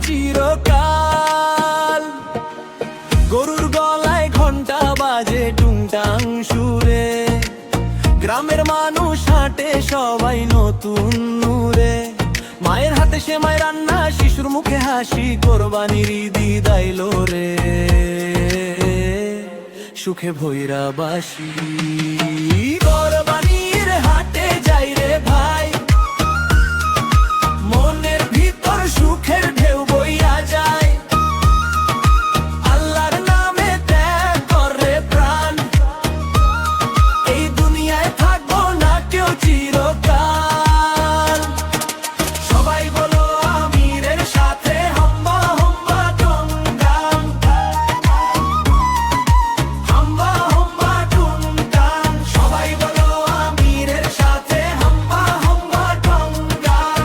চিরকাল। গরুর গলায় ঘন্টা বাজে টুংটাং সুরে, গ্রামের মানুষ হাঁটে সবাই নতুন নূরে। মায়ের হাতে সেমাই রান্না, শিশুর মুখে হাসি, কোরবানির ঈদি দাইলো রে সুখে ভৈরা বাসি। কোরবানির হাটে যাই রে ভাই, মনের ভিতর সুখের ঢেউ বইয়া যায়। আল্লাহর নামে ত্যাগ করে প্রাণ, এই দুনিয়ায় থাকবো না কেউ চিরকাল। সবাই বলো আমিরের সাথে হাম্বা হাম্বা টুংটাং, হাম্বা হাম্বা টুংটাং। সবাই বলো আমিরের সাথে হাম্বা হাম্বা টুংটাং,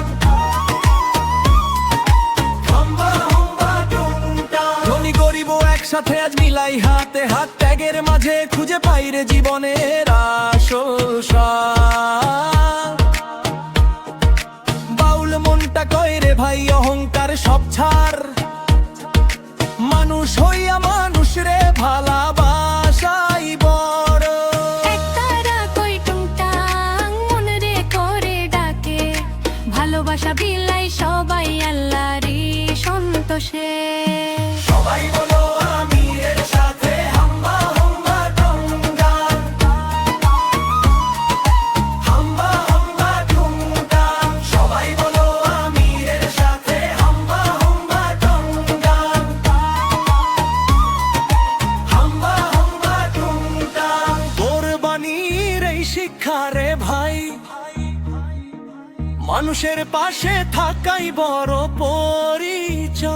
হাম্বা হাম্বা টুংটাং। ধনী গরিব একসাথে আজ মিলাই হাতে হাত, ত্যাগের মাঝে খুঁজে পাই রে জীবনের আসল স্বাদ। বাউল মনটা কয় রে ভাই অহংকার সব ছাড়, মানুষ হইয়া মানুষ রে ভালোবাসাই বড়। একতারা কই টুংটাং মন রে করে ডাকে, ভালোবাসা বিলাই সবাই আল্লাহরই সন্তোষে। সবাই বলো আমিরের সাথে হাম্বা হাম্বা টুংটাং, হাম্বা হাম্বা টুংটাং। সবাই বলো আমিরের সাথে হাম্বা হাম্বা টুংটাং, হাম্বা হাম্বা টুংটাং। কোরবানির এই শিক্ষা রে ভাই, মানুষের পাশে থাকাই বড় পরিচয়।